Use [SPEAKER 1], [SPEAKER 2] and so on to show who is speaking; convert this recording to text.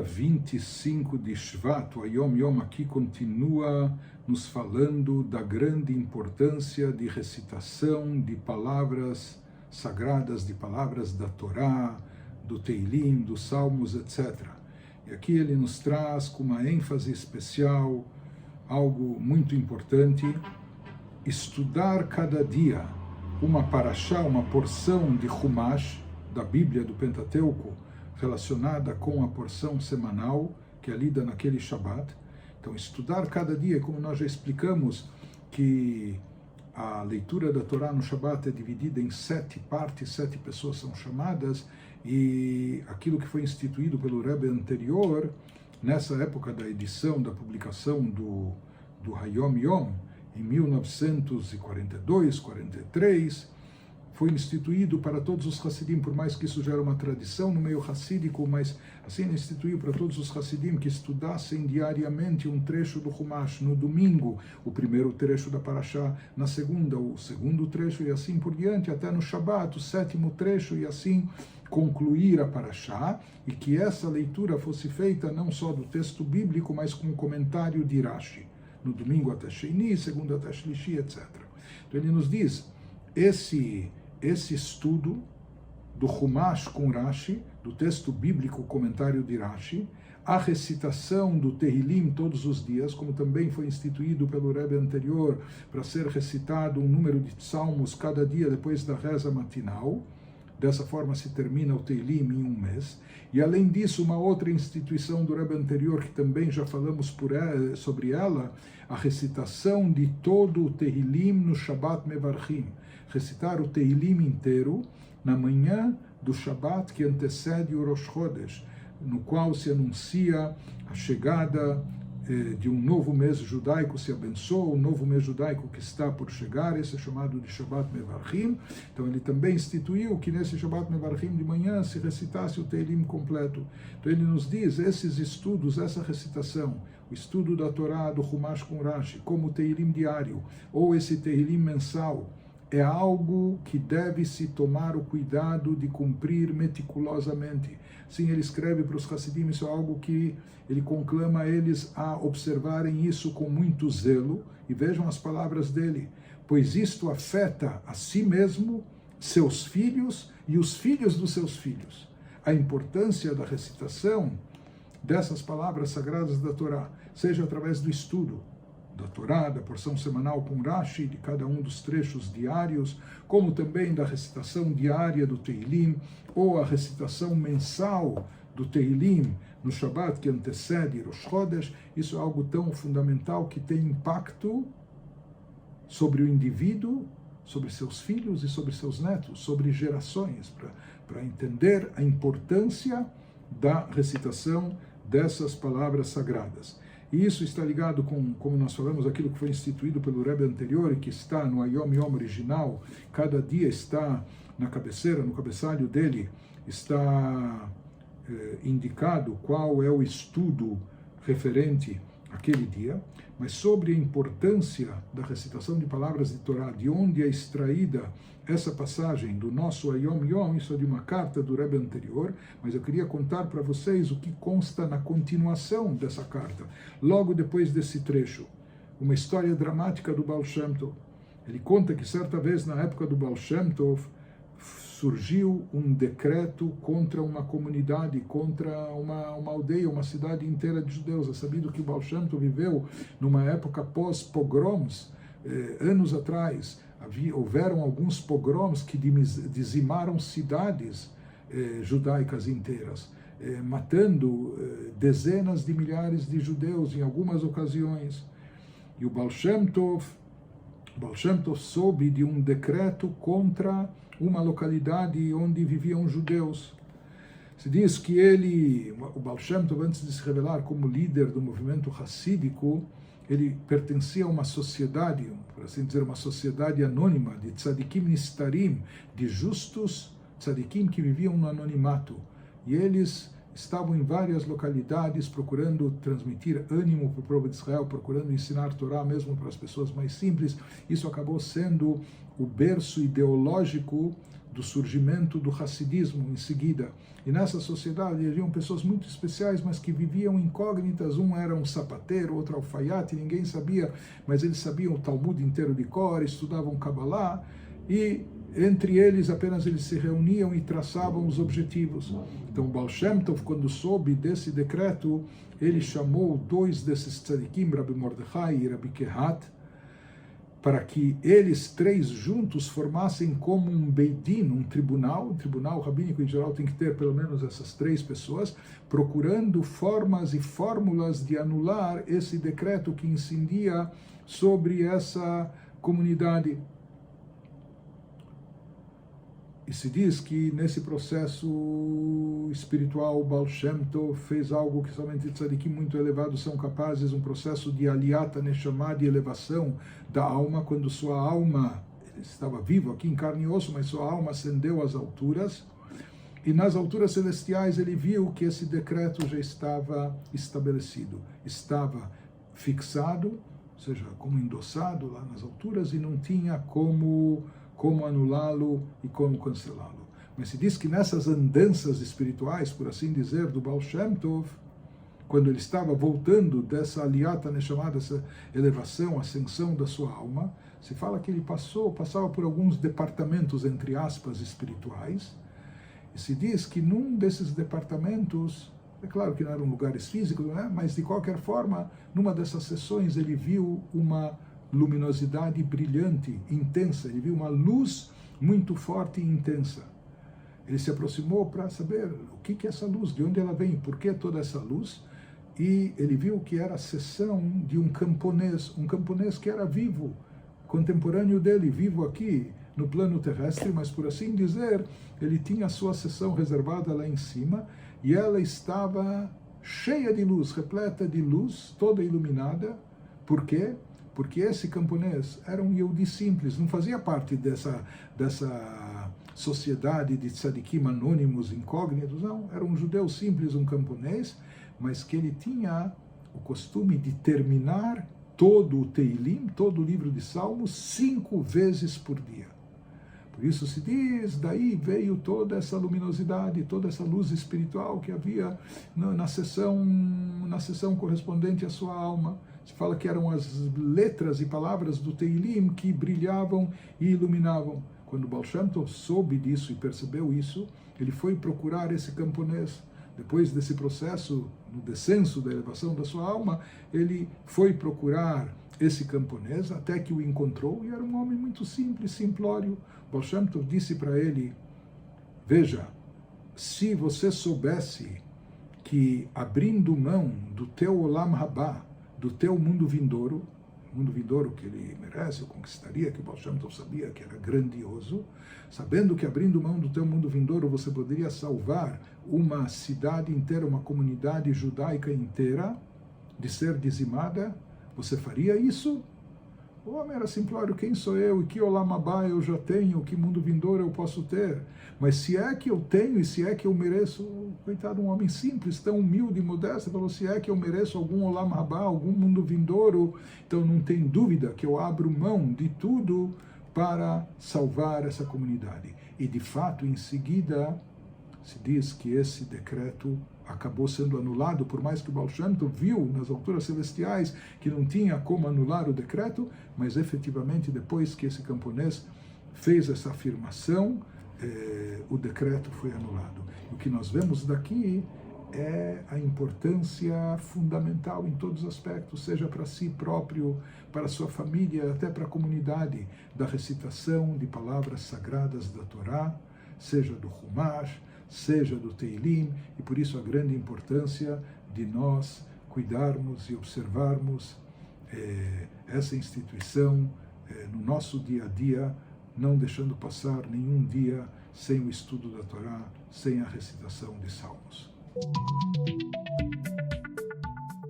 [SPEAKER 1] dia 25 de Shvat, o Yom Yom aqui continua nos falando da grande importância de recitação de palavras sagradas, de palavras da Torá, do Teilim, dos Salmos, etc. E aqui ele nos traz com uma ênfase especial algo muito importante: estudar cada dia uma parashá, uma porção de Humash, da Bíblia, do Pentateuco, relacionada com a porção semanal, que é lida naquele Shabat. Então, estudar cada dia, como nós já explicamos, que a leitura da Torá no Shabat é dividida em 7 partes, 7 pessoas são chamadas, e aquilo que foi instituído pelo Rebbe anterior, nessa época da edição, da publicação do Hayom Yom, em 1942, 43, foi instituído para todos os Hassidim, por mais que isso já era uma tradição no meio hassídico, mas assim ele instituiu para todos os Hassidim que estudassem diariamente um trecho do Humash, no domingo, o primeiro trecho da Parashá, na segunda, o segundo trecho, e assim por diante, até no Shabat, o 7º trecho, e assim concluir a Parashá, e que essa leitura fosse feita não só do texto bíblico, mas com o comentário de Rashi, no domingo até Sheini, segundo até Shlishi, etc. Então ele nos diz, esse estudo do Humash com Rashi, do texto bíblico, comentário de Rashi, a recitação do Tehillim todos os dias, como também foi instituído pelo Rebbe anterior, para ser recitado um número de salmos cada dia depois da reza matinal. Dessa forma se termina o Tehillim em um mês. E além disso, uma outra instituição do Rebbe anterior, que também já falamos sobre ela, a recitação de todo o Tehillim no Shabbat Mevarchim. Recitar o Tehillim inteiro na manhã do Shabbat que antecede o Rosh Chodesh, no qual se anuncia a chegada de um novo mês judaico, se abençoa o novo mês judaico que está por chegar, esse é chamado de Shabbat Mevarchim. Então ele também instituiu que nesse Shabbat Mevarchim de manhã se recitasse o Tehillim completo. Então ele nos diz, esses estudos, essa recitação, o estudo da Torá, do Humash com Rashi, como o Tehillim diário, ou esse Tehillim mensal, é algo que deve-se tomar o cuidado de cumprir meticulosamente. Sim, ele escreve para os Hassidim, isso é algo que ele conclama eles a observarem isso com muito zelo, e vejam as palavras dele, pois isto afeta a si mesmo, seus filhos e os filhos dos seus filhos. A importância da recitação dessas palavras sagradas da Torá, seja através do estudo da Torá, da porção semanal com Rashi, de cada um dos trechos diários, como também da recitação diária do Tehillim, ou a recitação mensal do Tehillim no Shabbat que antecede Rosh Chodesh. Isso é algo tão fundamental que tem impacto sobre o indivíduo, sobre seus filhos e sobre seus netos, sobre gerações, para entender a importância da recitação dessas palavras sagradas. E isso está ligado com, como nós falamos, aquilo que foi instituído pelo Rebbe anterior e que está no Hayom Yom original. Cada dia está na cabeceira, no cabeçalho dele, está indicado qual é o estudo referente àquele dia, mas sobre a importância da recitação de palavras de Torá, de onde é extraída essa passagem do nosso Hayom Yom, isso é de uma carta do Rebbe anterior, mas eu queria contar para vocês o que consta na continuação dessa carta, logo depois desse trecho, uma história dramática do Baal Shem Tov. Ele conta que certa vez, na época do Baal Shem Tov, surgiu um decreto contra uma comunidade, contra uma aldeia, uma cidade inteira de judeus. É sabido que o Baal Shem Tov viveu numa época pós-pogroms, anos atrás. Houveram alguns pogroms que dizimaram cidades judaicas inteiras, matando dezenas de milhares de judeus em algumas ocasiões. E o Baal Shem Tov soube de um decreto contra uma localidade onde viviam judeus. Se diz que o Baal Shem Tov, antes de se revelar como líder do movimento hassídico, ele pertencia a uma sociedade, por assim dizer, uma sociedade anônima, de tzadikim nistarim, de justos tzadikim que viviam no anonimato. E eles estavam em várias localidades procurando transmitir ânimo para o povo de Israel, procurando ensinar Torá mesmo para as pessoas mais simples. Isso acabou sendo o berço ideológico do surgimento do Hassidismo em seguida. E nessa sociedade haviam pessoas muito especiais, mas que viviam incógnitas. Um era um sapateiro, outro alfaiate, ninguém sabia, mas eles sabiam o Talmud inteiro de cor, estudavam Kabbalah, e entre eles apenas eles se reuniam e traçavam os objetivos. Então Baal Shem Tov, quando soube desse decreto, ele chamou 2 desses tzadikim, Rabbi Mordechai e Rabbi Kehat, para que eles 3 juntos formassem como um Beidin, um tribunal rabínico em geral tem que ter pelo menos essas 3 pessoas, procurando formas e fórmulas de anular esse decreto que incidia sobre essa comunidade. E se diz que nesse processo espiritual, Baal Shem Tov fez algo que somente tzadikim muito elevados são capazes, um processo de aliyata neshama, de elevação da alma, quando sua alma, ele estava vivo aqui em carne e osso, mas sua alma ascendeu às alturas, e nas alturas celestiais ele viu que esse decreto já estava estabelecido, estava fixado, ou seja, como endossado lá nas alturas, e não tinha como anulá-lo e como cancelá-lo. Mas se diz que nessas andanças espirituais, por assim dizer, do Baal Shem Tov, quando ele estava voltando dessa aliyata neshama, dessa elevação, ascensão da sua alma, se fala que ele passava por alguns departamentos, entre aspas, espirituais, e se diz que num desses departamentos, é claro que não eram lugares físicos, né? Mas de qualquer forma, numa dessas sessões ele viu uma luminosidade brilhante, intensa, ele viu uma luz muito forte e intensa. Ele se aproximou para saber o que é essa luz, de onde ela vem, por que toda essa luz, e ele viu que era a sessão de um camponês que era vivo, contemporâneo dele, vivo aqui no plano terrestre, mas por assim dizer, ele tinha a sua sessão reservada lá em cima, e ela estava cheia de luz, repleta de luz, toda iluminada. Por quê? Porque esse camponês era um Yehudi simples, não fazia parte dessa sociedade de tzadikim anônimos, incógnitos, não. Era um judeu simples, um camponês, mas que ele tinha o costume de terminar todo o Teilim, todo o livro de Salmos, 5 vezes por dia. Por isso se diz, daí veio toda essa luminosidade, toda essa luz espiritual que havia na sessão correspondente à sua alma. Se fala que eram as letras e palavras do Teilim que brilhavam e iluminavam. Quando Baal Shem Tov soube disso e percebeu isso, ele foi procurar esse camponês. Depois desse processo, no descenso da elevação da sua alma, ele foi procurar esse camponês até que o encontrou, e era um homem muito simples, simplório. Baal Shem Tov disse para ele: veja, se você soubesse que abrindo mão do teu Olam Rabá, do teu mundo vindouro que ele merece, ou conquistaria, que o Baal Shem Tov sabia que era grandioso, sabendo que abrindo mão do teu mundo vindouro você poderia salvar uma cidade inteira, uma comunidade judaica inteira de ser dizimada, você faria isso? O homem era simplório: quem sou eu e que Olam Abá eu já tenho, que mundo vindouro eu posso ter? Mas se é que eu tenho e se é que eu mereço, coitado, um homem simples, tão humilde e modesto, falou: se é que eu mereço algum Olam Abá, algum mundo vindouro, então não tem dúvida que eu abro mão de tudo para salvar essa comunidade. E de fato, em seguida, se diz que esse decreto acabou sendo anulado, por mais que o Baal Shem Tov viu nas alturas celestiais que não tinha como anular o decreto, mas efetivamente depois que esse camponês fez essa afirmação, o decreto foi anulado. O que nós vemos daqui é a importância fundamental em todos os aspectos, seja para si próprio, para sua família, até para a comunidade, da recitação de palavras sagradas da Torá, seja do Humash, seja do Teilim, e por isso a grande importância de nós cuidarmos e observarmos essa instituição no nosso dia a dia, não deixando passar nenhum dia sem o estudo da Torá, sem a recitação de Salmos.